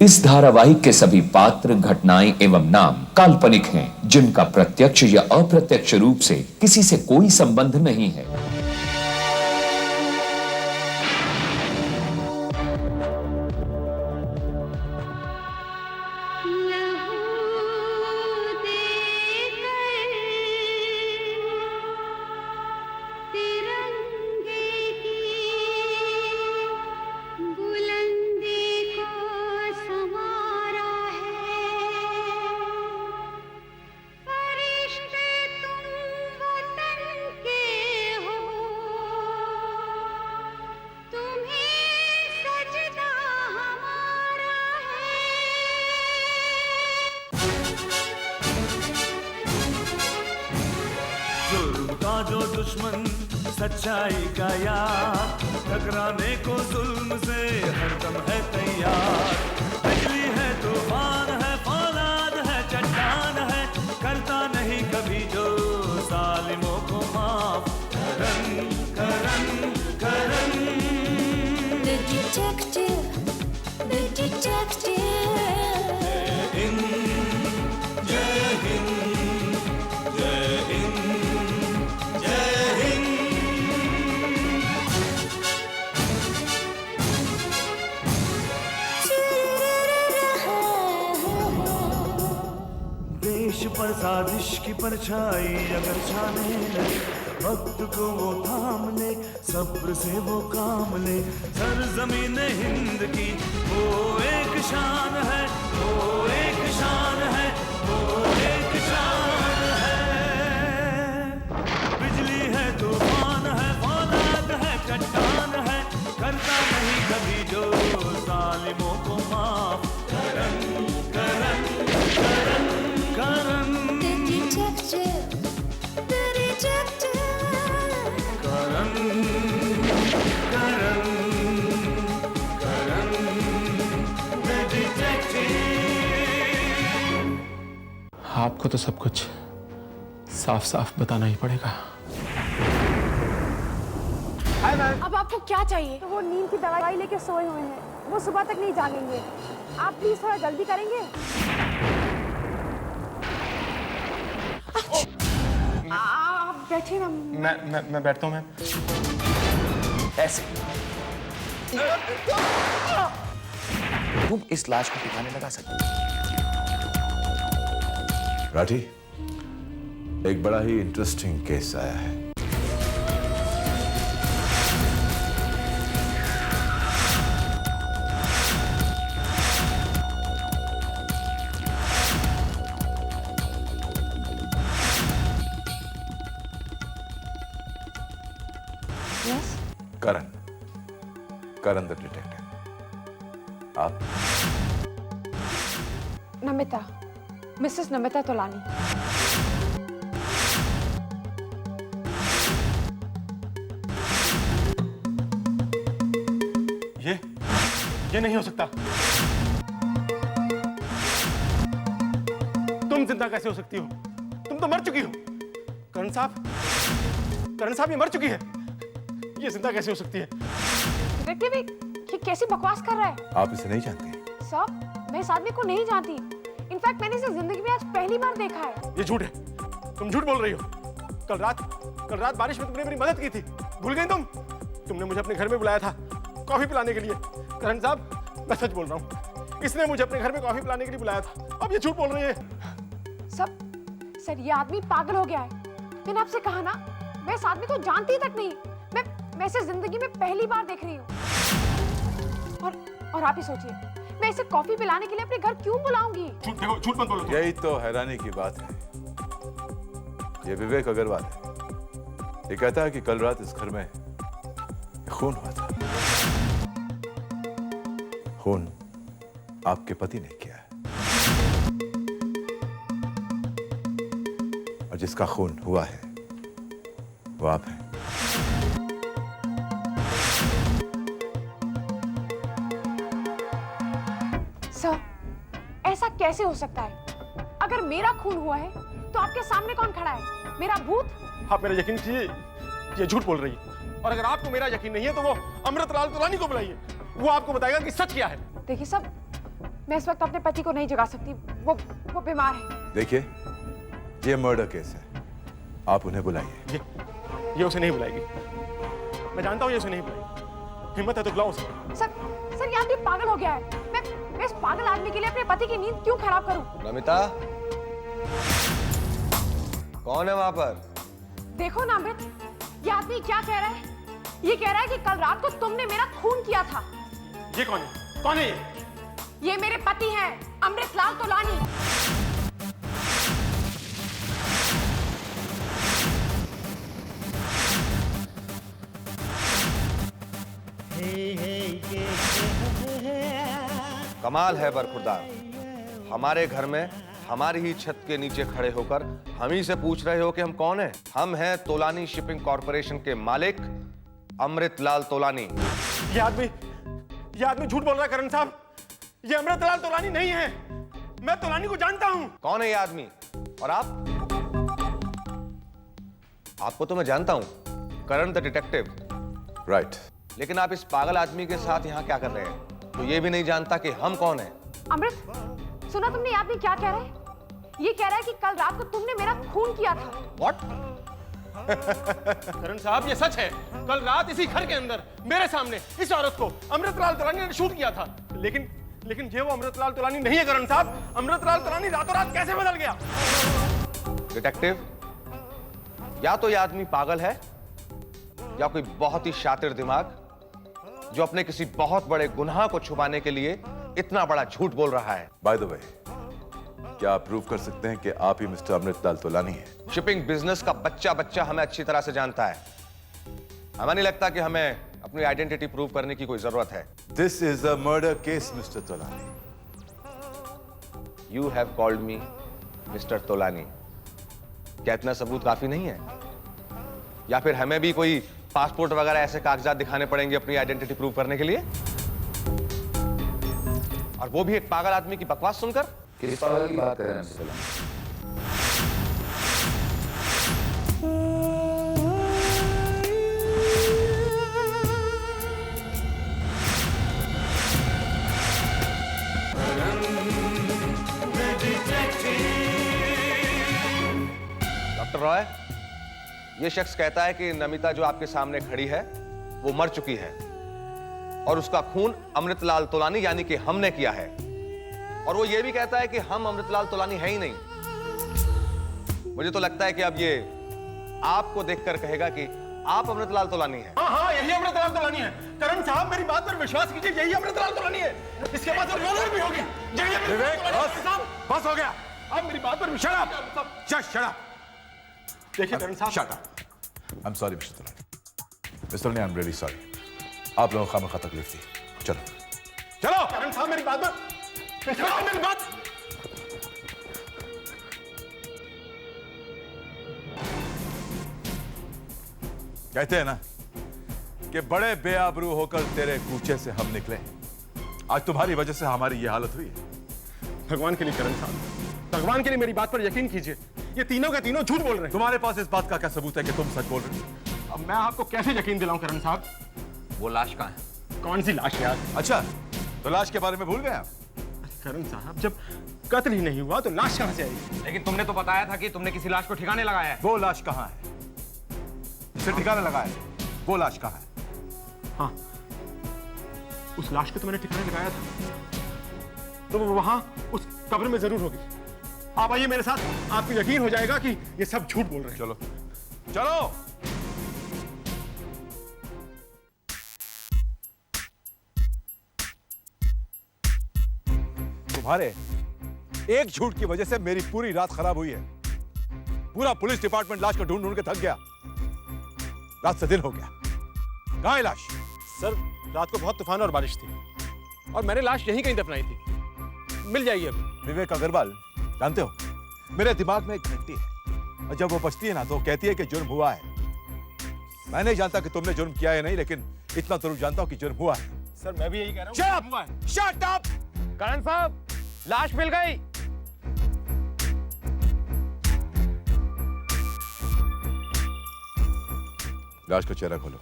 इस धारावाहिक के सभी पात्र, घटनाएं एवं नाम काल्पनिक हैं, जिनका प्रत्यक्ष या अप्रत्यक्ष रूप से किसी से कोई संबंध नहीं है। जो दुश्मन सच्चाई का यार, टकराने को जुल्म से हरदम है तैयार। बिजली है, तूफान है, फौलाद है, चट्टान है, करता नहीं कभी जो जालिमों को माफ। करन करन करन The detective, the detective. जय हिंद, जय हिंद, जय हिंद। देश पर साजिश की परछाई अगर छाने लगे, वक्त को वो थाम ले, सब्र से वो काम ले। सरजमीन हिंद की वो एक शान है, वो एक शान है, वो एक शान है। बिजली है, तूफान है, फौलाद है, चट्टान है, करता नहीं कभी जो जालिमों को माफ। करन करन करन करन The detective, the detective. Karan Karan Karan the detective। आपको तो सब कुछ साफ साफ बताना ही पड़ेगा। अब आपको क्या चाहिए? तो वो नींद की दवाई लेके सोए हुए हैं, वो सुबह तक नहीं जागेंगे। आप प्लीज थोड़ा जल्दी करेंगे? आप बैठिए ना। मैं बैठता हूँ। मैं ऐसे तुम इस लाश को ठिकाने लगा सकते। राठी, एक बड़ा ही इंटरेस्टिंग केस आया है। करण, करण द डिटेक्टिव। आप? नमिता, मिसेस नमिता तोलानी। ये नहीं हो सकता। तुम जिंदा कैसे हो सकती हो? तुम तो मर चुकी हो। करण साहब ये मर चुकी है। ये जिंदा कैसे हो सकती है? डिटेक्टिव, ये कैसी बकवास कर रहा है? आप इसे नहीं जानते? सर, मैं इस आदमी को नहीं जानती। इनफैक्ट मैंने इसे जिंदगी में आज पहली बार देखा है। ये झूठ है। तुम झूठ बोल रही हो। कल रात बारिश में तुमने मेरी मदद की थी। भूल गई तुम? तुमने मुझे अपने घर में बुलाया था कॉफी पिलाने के लिए। करण साहब, मैं सच बोल रहा हूँ। इसने मुझे अपने घर में कॉफी पिलाने के लिए बुलाया था। अब ये झूठ बोल रही है। सर, ये आदमी पागल हो गया है। मैंने आपसे कहा ना, मैं इस आदमी को जानती तक नहीं। मैं इसे जिंदगी में पहली बार देख रही हूँ। और आप ही सोचिए, मैं इसे कॉफी पिलाने के लिए अपने घर क्यों बुलाऊंगी? झूठ मत बोलो। यही तो हैरानी की बात है। ये विवेक अग्रवाल है। ये कहता है कि कल रात इस घर में खून हुआ था। खून आपके पति ने किया है, और जिसका खून हुआ है वो आप हैं। सर, ऐसा कैसे हो सकता है? अगर मेरा खून हुआ है तो आपके सामने कौन खड़ा है? मेरा भूत? आप मेरा यकीन कीजिए, ये झूठ बोल रही है। और अगर आपको मेरा यकीन नहीं है तो वो अमृतलाल तोलानी को बुलाइए। वो आपको बताएगा कि सच क्या है। देखिए सब, मैं इस वक्त अपने पति को नहीं जगा सकती। वो बीमार है। देखिए, ये मर्डर केस है, आप उन्हें बुलाइए। ये उसे नहीं बुलाएगी। मैं जानता हूँ ये उसे नहीं बुलाएगी। हिम्मत है तो बुलाओ उसे। सर ये आदमी पागल हो गया है। मैं इस पागल आदमी के लिए अपने पति की नींद क्यों खराब करूं? नमिता, कौन है वहां पर? देखो ना अमृत, ये आदमी क्या कह रहा है? ये कह रहा है कि कल रात को तुमने मेरा खून किया था। ये कौन है? कौन है ये? ये मेरे पति हैं, अमृतलाल तोलानी। कमाल है बरखुरदार, हमारे घर में हमारी ही छत के नीचे खड़े होकर हम ही से पूछ रहे हो कि हम कौन हैं? हम हैं तोलानी शिपिंग कॉर्पोरेशन के मालिक अमृतलाल तोलानी। ये आदमी झूठ बोल रहा है करण साहब। ये अमृतलाल तोलानी नहीं है। मैं तोलानी को जानता हूं। कौन है ये आदमी? और आप? आपको तो मैं जानता हूं, करण द डिटेक्टिव। राइट। लेकिन आप इस पागल आदमी के साथ यहाँ क्या कर रहे हैं? तो ये भी नहीं जानता कि हम कौन हैं। अमृत, सुना तुमने ये आदमी क्या कह रहा है? ये कह रहा है कि कल रात को तुमने मेरा खून किया था। व्हाट? करण साहब ये सच है। कल रात इसी घर के अंदर मेरे सामने इस औरत को अमृतलाल तोलानी ने शूट किया था। लेकिन ये वो अमृतलाल तोलानी नहीं है करण साहब। अमृतलाल तोलानी रातों रात कैसे बदल गया? डिटेक्टिव, या तो ये आदमी पागल है या कोई बहुत ही शातिर दिमाग जो अपने किसी बहुत बड़े गुनाह को छुपाने के लिए इतना बड़ा झूठ बोल रहा है। बाय द वे, क्या आप प्रूव कर सकते हैं कि आप ही मिस्टर अमृतलाल तोलानी हैं? शिपिंग बिजनेस का बच्चा हमें अच्छी तरह से जानता है। हमें नहीं लगता कि हमें अपनी आइडेंटिटी प्रूव करने की कोई जरूरत है। This is a murder case mister Tolani. You have called me mister Tolani. क्या इतना सबूत काफी नहीं है? या फिर हमें भी कोई पासपोर्ट वगैरह ऐसे कागजात दिखाने पड़ेंगे अपनी आइडेंटिटी प्रूव करने के लिए? और वो भी एक पागल आदमी की बकवास सुनकर? किस पागल की बात कर रहे हैं मिस्टर तोलानी? डॉक्टर रॉय, ये शख्स कहता है कि नमिता जो आपके सामने खड़ी है वो मर चुकी है और उसका खून अमृतलाल तोलानी यानी कि हमने किया है। और वो ये भी कहता है कि हम अमृतलाल तोलानी है ही नहीं। मुझे तो लगता है कि अब ये आपको देखकर कहेगा कि आप अमृतलाल तोलानी हैं। हाँ, यही अमृतलाल तोलानी है। करण साहब मेरी बात पर विश्वास कीजिए, यही अमृतलाल तोलानी है। इसके बाद रिवॉल्वर भी होगी। बस हो गया। आप मेरी बात पर विश्वास। Shut up. देखिए करण साहब, shut up. I am sorry mister Tolani. Mister Tolani, I am really sorry. आप लोगों को खामखा तकलीफ थी। चलो। करण साहब मेरी बात पर विश्वास, मेरी बात। कहते हैं ना कि बड़े बेआबरू होकर तेरे कूचे से हम निकले। आज तुम्हारी वजह से हमारी ये हालत हुई है। भगवान के लिए करण साहब, भगवान के लिए मेरी बात पर यकीन कीजिए। ये तीनों के तीनों झूठ बोल रहे हैं। तुम्हारे पास इस बात का क्या सबूत है कि तुम सच बोल रहे हो? अब मैं आपको कैसे यकीन दिलाऊं करण साहब? वो लाश कहाँ है? कौन सी लाश यार? अच्छा, तो लाश के बारे में भूल गए आप? करण साहब, जब कत्ल ही नहीं हुआ तो लाश कहां से आएगी? लेकिन तुमने तो बताया था कि तुमने किसी लाश को ठिकाने लगाया है। वो लाश कहाँ है? इसे ठिकाने लगाया है, वो लाश कहाँ है? हाँ, उस लाश को तो मैंने ठिकाने लगाया था, तो वो वहां उस कब्र में जरूर होगी। आप आइए मेरे साथ, आपको यकीन हो जाएगा कि ये सब झूठ बोल रहे हैं। चलो चलो। तुम्हारे एक झूठ की वजह से मेरी पूरी रात खराब हुई है। पूरा पुलिस डिपार्टमेंट लाश को ढूंढ ढूंढ के थक गया। रात से दिन हो गया। कहाँ है लाश? सर, रात को बहुत तूफान और बारिश थी और मैंने लाश यहीं कहीं दफनाई थी। मिल जाएगी अभी। विवेक अग्रवाल, जानते हो मेरे दिमाग में एक घंटी है और जब वो बजती है ना तो कहती है कि जुर्म हुआ है। मैं नहीं जानता कि तुमने जुर्म किया है नहीं, लेकिन इतना जरूर जानता हूं कि जुर्म हुआ है। सर, मैं भी यही कह रहा हूं। Shut up! Shut up! करण साहब, लाश मिल गई। लाश का चेहरा खोलो।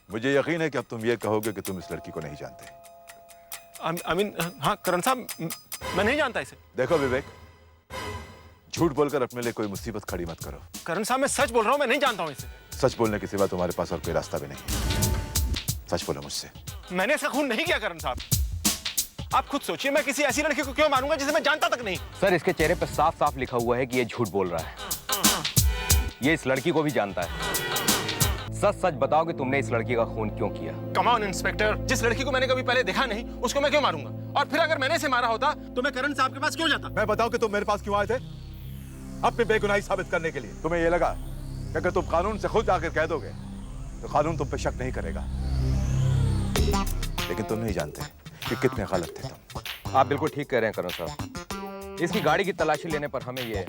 मुझे यकीन है कि अब तुम ये कहोगे कि तुम इस लड़की को नहीं जानते। हाँ करण साहब, मैं नहीं जानता इसे। देखो विवेक, झूठ बोलकर अपने लिए कोई मुसीबत खड़ी मत करो। करण साहब, मैं सच बोल रहा हूँ, मैं नहीं जानता हूँ इसे। सच बोलने के सिवा तुम्हारे पास और कोई रास्ता भी नहीं है। सच बोलो मुझसे। मैंने इसका खून नहीं किया करण साहब। आप खुद सोचिए, मैं किसी ऐसी लड़की को क्यों मारूंगा जिसे मैं जानता तक नहीं। सर, इसके चेहरे पर साफ साफ लिखा हुआ है कि ये झूठ बोल रहा है। ये इस लड़की को भी जानता है। सच सच बताओ कि तुमने इस लड़की का खून क्यों किया। कम ऑन इंस्पेक्टर, जिस लड़की को मैंने कभी पहले देखा नहीं उसको मैं क्यों मारूंगा? और फिर अगर मैंने इसे मारा होता तो मैं करण साहब के पास क्यों जाता? मैं बताऊं कि तुम मेरे पास क्यों आए थे? अपनी बेगुनाही साबित करने के लिए। तुम्हें यह लगा कि अगर तुम कानून से खुद आकर कह दोगे तो कानून तुम पे शक नहीं करेगा, लेकिन तुम नहीं जानते कि कितने गलत थे तुम। आप बिल्कुल ठीक कह रहे हैं करण साहब। इसकी गाड़ी की तलाशी लेने पर हमें ये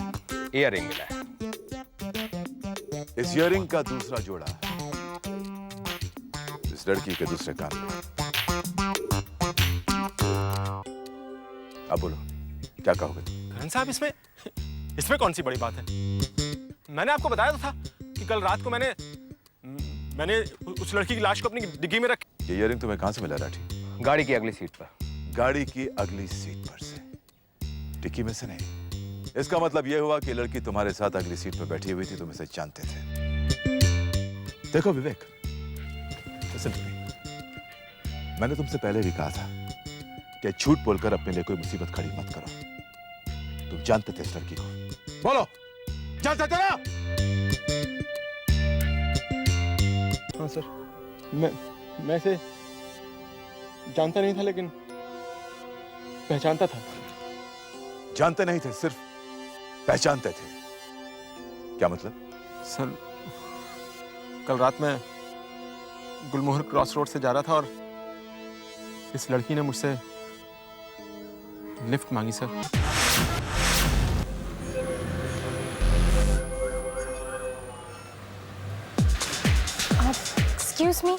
ईयररिंग मिला है। इस ईयररिंग का दूसरा जोड़ा इस लड़की के दूसरे कान में। अब बोलो, क्या कहोगे? करण साहब, इसमें कौन सी बड़ी बात है? मैंने आपको बताया तो था कि कल रात को मैंने उस लड़की की लाश को अपनी डिग्गी में रखी। ये ईयररिंग तुम्हें कहां से मिला राठी? गाड़ी की अगली सीट पर। गाड़ी की अगली सीट पर से, डिक्की में से नहीं। इसका मतलब यह हुआ कि लड़की तुम्हारे साथ अगली सीट पर बैठी हुई थी, तुम इसे जानते थे। देखो विवेक, listen to me। मैंने तुमसे पहले भी कहा था कि झूठ बोलकर अपने लिए कोई मुसीबत खड़ी मत करो। तुम जानते थे इस लड़की को। बोलो, जानते थे ना? हाँ सर, मैं इसे जानता नहीं था, लेकिन पहचानता था। जानते नहीं थे, सिर्फ पहचानते थे। क्या मतलब? सर, कल रात में गुलमोहर क्रॉस रोड से जा रहा था और इस लड़की ने मुझसे लिफ्ट मांगी सर। एक्सक्यूज मी,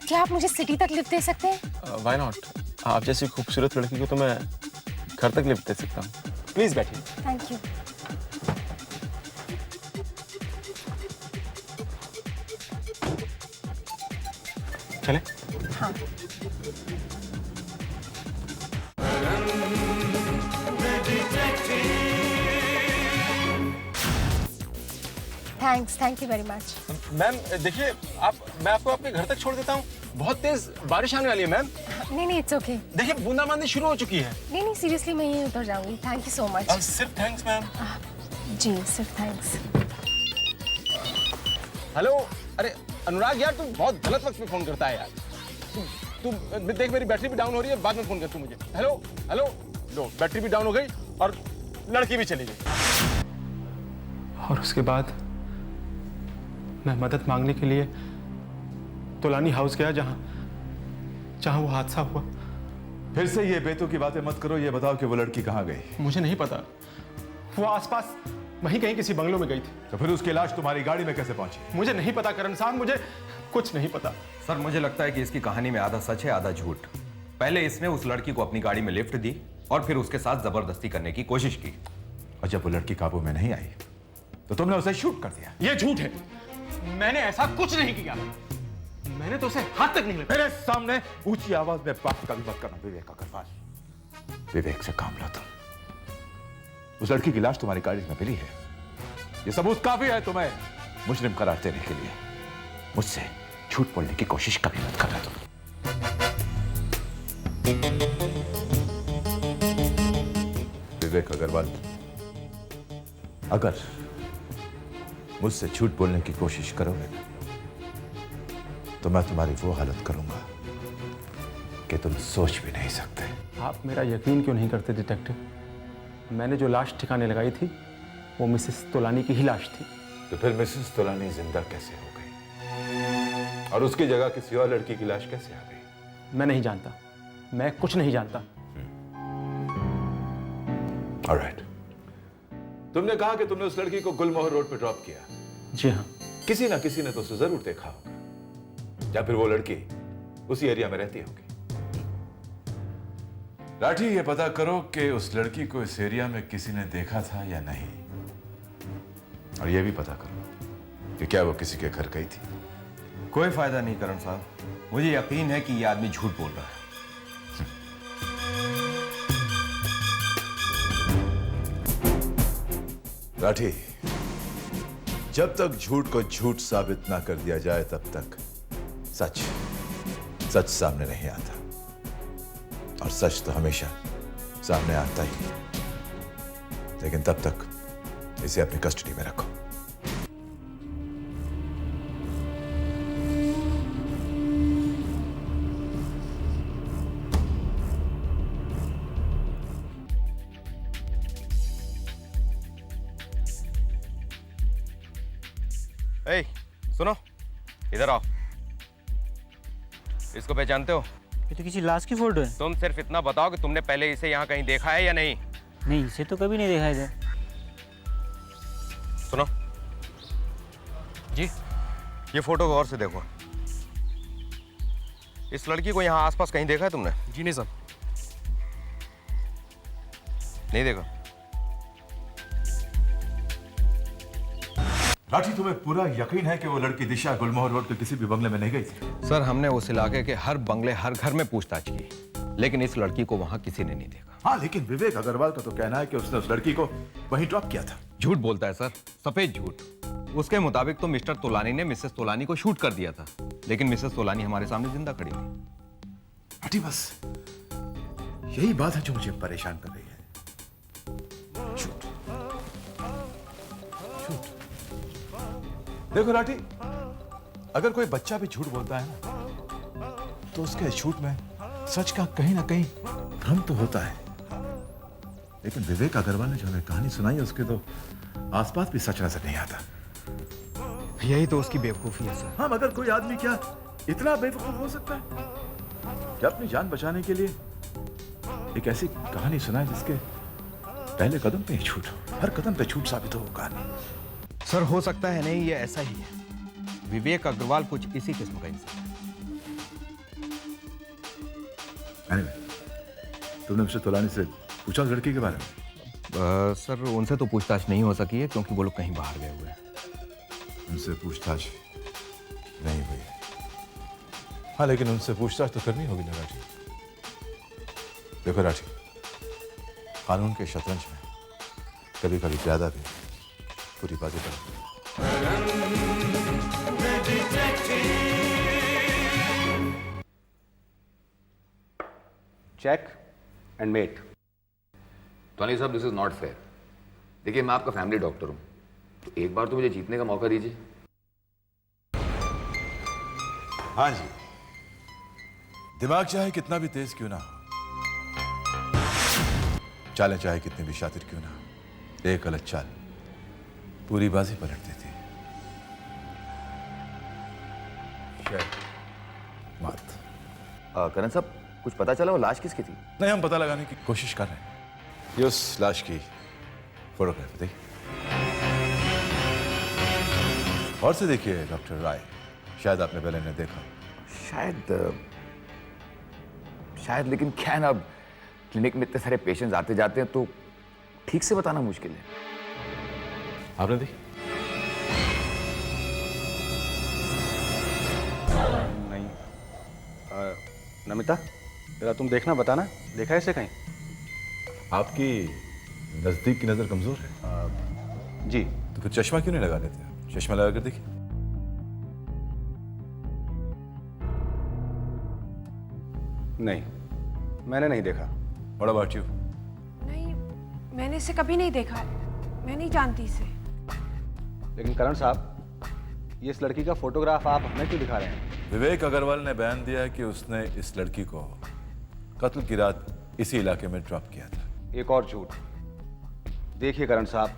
क्या आप मुझे सिटी तक लिफ्ट दे सकते हैं? Why not? आप जैसी खूबसूरत लड़की को तो मैं घर तक लिफ्ट दे सकता हूँ। प्लीज बैठिए। Thank you. चले? हाँ। Thank you very much. Ma'am देखिए, मैं आपको अपने घर तक छोड़ देता हूँ। बहुत तेज बारिश आने वाली है मैम। नहीं, इट्स ओके। देखिए, बूंदाबांदी शुरू हो चुकी है। नहीं, सीरियसली मैं यहीं उतर जाऊंगी। Thank you so much. सिर्फ थैंक्स मैम। जी, सिर्फ थैंक्स। हेलो, अरे अनुराग यार, तुम बहुत गलत वक्त पे फोन करता है यार। तू देख, मेरी बैटरी भी डाउन हो रही है, बाद में फोन कर तू मुझे। हेलो, लो, बैटरी भी डाउन हो गई और लड़की भी चली गई। और उसके बाद मैं मदद मांगने के लिए तोलानी हाउस गया, जहां वो हादसा हुआ। फिर से ये बेतुकी बातें मत करो। ये बताओ कि वो लड़की कहाँ गई? मुझे नहीं पता, वो आसपास वहीं कहीं किसी बंगलों में गई थी। तो फिर उसकी लाश तुम्हारी गाड़ी में कैसे पहुंची? मुझे नहीं पता करण साहब, मुझे कुछ नहीं पता। सर, मुझे लगता है कि इसकी कहानी में आधा सच है आधा झूठ। पहले इसने उस लड़की को अपनी गाड़ी में लिफ्ट दी और फिर उसके साथ जबरदस्ती करने की कोशिश की। और जब वो लड़की काबू में नहीं आई तो तुमने उसे शूट कर दिया। ये झूठ है, मैंने ऐसा कुछ नहीं किया। मैंने तो उसे हाथ तक नहीं लगाया। मेरे सामने ऊंची आवाज में बात कभी मत करना विवेक अग्रवाल। विवेक से काम लो तुम। उस लड़की की लाश तुम्हारी गाड़ी में मिली है, ये सबूत काफी है तुम्हें मुजरिम करार देने के लिए। मुझसे झूठ बोलने की कोशिश कभी मत करना तुम। विवेक अग्रवाल, अगर मुझसे झूठ बोलने की कोशिश करोगे तो मैं तुम्हारी वो हालत करूंगा कि तुम सोच भी नहीं सकते। आप मेरा यकीन क्यों नहीं करते डिटेक्टिव? मैंने जो लाश ठिकाने लगाई थी वो मिसेस तोलानी की ही लाश थी। तो फिर मिसेस तोलानी जिंदा कैसे हो गई और उसकी जगह किसी और लड़की की लाश कैसे आ गई? मैं नहीं जानता, मैं कुछ नहीं जानता। ऑलराइट। तुमने कहा कि तुमने उस लड़की को गुलमोहर रोड पे ड्रॉप किया। जी हाँ। किसी ना किसी ने तो उसे जरूर देखा होगा, या फिर वो लड़की उसी एरिया में रहती होगी। राठी, ये पता करो कि उस लड़की को इस एरिया में किसी ने देखा था या नहीं, और ये भी पता करो कि क्या वो किसी के घर गई थी कोई फायदा नहीं करण साहब, मुझे यकीन है कि ये आदमी झूठ बोल रहा है। राठी, जब तक झूठ को झूठ साबित ना कर दिया जाए तब तक सच सच सामने नहीं आता, और सच तो हमेशा सामने आता ही है। लेकिन तब तक इसे अपनी कस्टडी में रखो। ए, सुनो, इधर आओ। इसको पहचानते हो? ये तो किसी लाश की फोटो है। तुम सिर्फ इतना बताओ कि तुमने पहले इसे यहाँ कहीं देखा है या नहीं। नहीं, इसे तो कभी नहीं देखा इधर। सुनो जी, ये फोटो गौर से देखो। इस लड़की को यहाँ आसपास कहीं देखा है तुमने? जी नहीं सर। नहीं देखा? राठी, तुम्हें पूरा यकीन है कि वो लड़की दिशा गुलमोहर रोड के किसी भी बंगले में नहीं गई थी? सर, हमने उस इलाके के हर बंगले, हर घर में पूछताछ की, लेकिन इस लड़की को वहां किसी ने नहीं देखा। हाँ, लेकिन विवेक अग्रवाल का तो कहना है कि उसने उस लड़की को वहीं ड्रॉप किया था। झूठ बोलता है सर, सफेद झूठ। उसके मुताबिक तो मिस्टर तोलानी ने मिसेस तोलानी को शूट कर दिया था, लेकिन मिसेस तोलानी हमारे सामने जिंदा खड़ी थी। राठी, बस यही बात है जो मुझे परेशान कर रही है। झूठ झूठ। देखो राठी, अगर कोई बच्चा भी झूठ बोलता है ना, तो उसके झूठ में सच का कहीं ना कहीं भ्रम तो होता है। लेकिन विवेक अग्रवाल ने जो हमें कहानी सुनाई है, उसके तो आसपास भी सच नजर नहीं आता। यही तो उसकी बेवकूफी है सर। हाँ, मगर कोई आदमी क्या इतना बेवकूफ हो सकता है कि अपनी जान बचाने के लिए एक ऐसी कहानी सुनाए जिसके पहले कदम पे ही झूठ हो, हर कदम पे झूठ साबित हो वो कहानी। सर, हो सकता है नहीं, ये ऐसा ही है। विवेक अग्रवाल कुछ इसी किस्म का इंसान है। तुमने मिस्टर तोलानी से पूछा उस लड़की के बारे में? सर, उनसे तो पूछताछ नहीं हो सकी है क्योंकि वो लोग कहीं बाहर गए हुए हैं। उनसे पूछताछ नहीं हुई? हाँ, लेकिन उनसे पूछताछ तो करनी होगी ना राठी। देखो राठी, कानून के शतरंज में कभी कभी ज्यादा भी पूरी बातें करती है। Check and mate. टोनी साहब, दिस इज नॉट फेयर। देखिए, मैं आपका फैमिली डॉक्टर हूं, तो एक बार तो मुझे जीतने का मौका दीजिए। हाँ जी, दिमाग चाहे कितना भी तेज क्यों ना हो, चालें चाहे कितनी भी शातिर क्यों ना हो, एक गलत चाल पूरी बाजी पलट देती है। मत। करण साहब, कुछ पता चला वो लाश किसकी थी? नहीं, हम पता लगाने की कोशिश कर रहे हैं। ये उस लाश की फोटोग्राफ देखिए। और से देखिए डॉक्टर राय, शायद आपने पहले इन्हें देखा। शायद, लेकिन क्या है ना, अब क्लिनिक में इतने सारे पेशेंट्स आते जाते हैं तो ठीक से बताना मुश्किल है। आपने देखी? नहीं। नमिता, जरा तुम देखना, बताना देखा है इसे कहीं? आपकी नजदीक की नजर कमजोर है। जी। तो फिर चश्मा क्यों नहीं लगा लेते आप? चश्मा लगा कर देखिए। नहीं, मैंने नहीं देखा। What about you? नहीं, मैंने इसे कभी नहीं देखा है। मैं नहीं जानती इसे। लेकिन करण साहब, ये इस लड़की का फोटोग्राफ आप हमें क्यों दिखा रहे हैं? विवेक अग्रवाल ने बयान दिया है कि उसने इस लड़की को कत्ल की रात इसी इलाके में ड्रॉप किया था। एक और झूठ। देखिए करण साहब,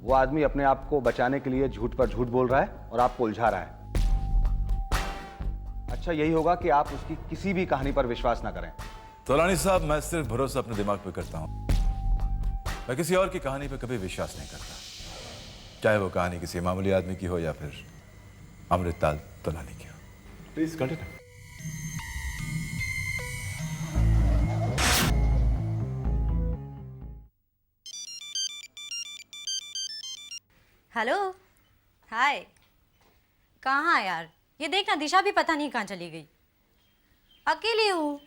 वो आदमी अपने आप को बचाने के लिए झूठ पर झूठ बोल रहा है और आपको उलझा रहा है। अच्छा यही होगा कि आप उसकी किसी भी कहानी पर विश्वास ना करें। तोलानी साहब, मैं सिर्फ भरोसा अपने दिमाग पे करता हूं। मैं किसी और की कहानी पे कभी विश्वास नहीं करता, चाहे वो कहानी किसी मामूली आदमी की हो या फिर अमृतलाल तोलानी की हो। Please continue. हेलो, हाय। कहाँ यार? ये देखना दिशा भी पता नहीं कहाँ चली गई। अकेली हूँ।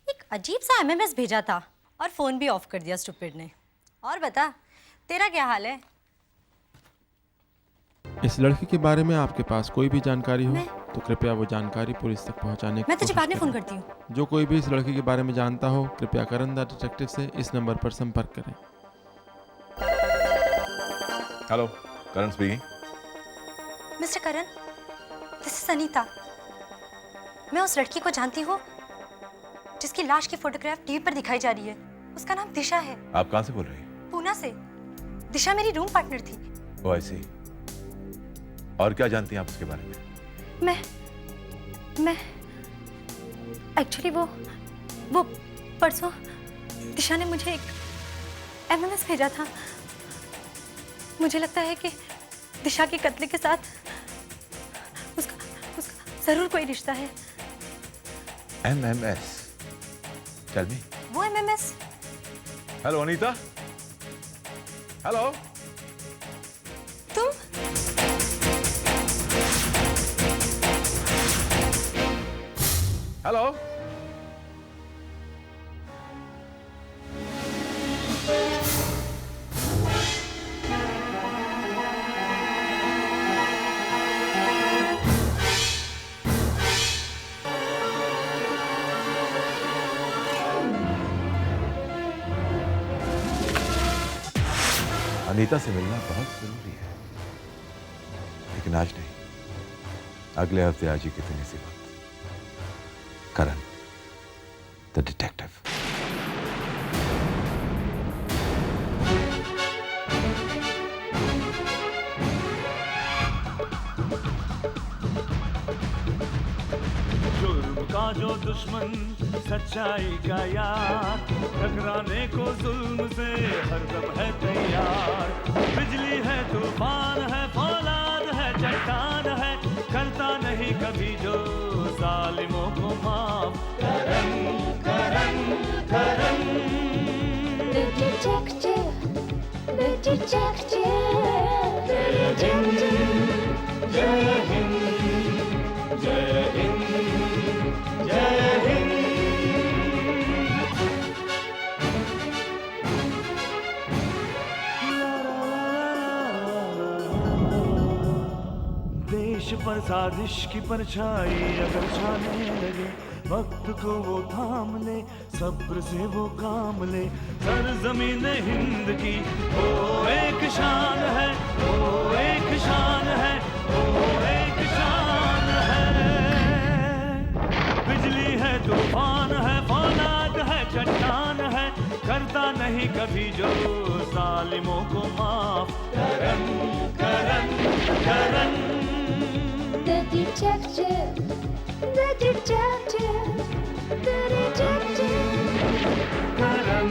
एक अजीब सा एमएमएस भेजा था और फोन भी ऑफ कर दिया स्टूपिड ने। और बता, तेरा क्या हाल है? इस लड़की के बारे में आपके पास कोई भी जानकारी हो तो कृपया वो जानकारी पुलिस तक पहुंचाने की मैं तुझे कोशिश बाद में फोन करें। करती हूँ। जो कोई भी इस लड़की के बारे में जानता हो कृपया करण द डिटेक्टिव से इस नंबर पर संपर्क करें। Hello, Karan speaking. Mister Karan, this is Anita. मैं उस लड़की को जानती हूँ जिसकी लाश की फोटोग्राफ टीवी पर दिखाई जा रही है। उसका नाम दिशा है। आप कहाँ से बोल रही हैं? पूना से। दिशा मेरी रूम पार्टनर थी। ओह, आई सी। और क्या जानती हैं आप उसके बारे में? मैं एक्चुअली वो परसों दिशा ने मुझे एक एमएमएस भेजा था। मुझे लगता है कि दिशा के कत्ल के साथ उसका जरूर कोई रिश्ता है। MMS? Tell me. वो एमएमएस। हेलो अनीता। हेलो। तुम? हेलो। अनीता से मिलना बहुत जरूरी है, लेकिन आज नहीं, अगले हफ्ते आज ही कितनी सी वक्त। करण द डिटेक्टिव। जुर्म का जो दुश्मन सच्चाई का यार, टकराने को जुल्म से हरदम है तैयार। बिजली है, तूफान है, फौलाद है, चट्टान है, करता नहीं कभी जो जालिमों को माफ। Karan Karan Karan. The detective, the detective, the detective. जय हिंद, जय हिंद, जय हिंद। देश पर साजिश की परछाई अगर छाने लगे, वक्त को वो थाम ले, सब्र से वो काम ले। सरजमीन हिंद की वो एक शान है, वो एक शान है, वो एक शान है। बिजली है, तूफान है, फौलाद है, चट्टान है, करता नहीं कभी जो जालिमों को माफ। Karan Karan Karan. The detective, the detective, the detective. Karan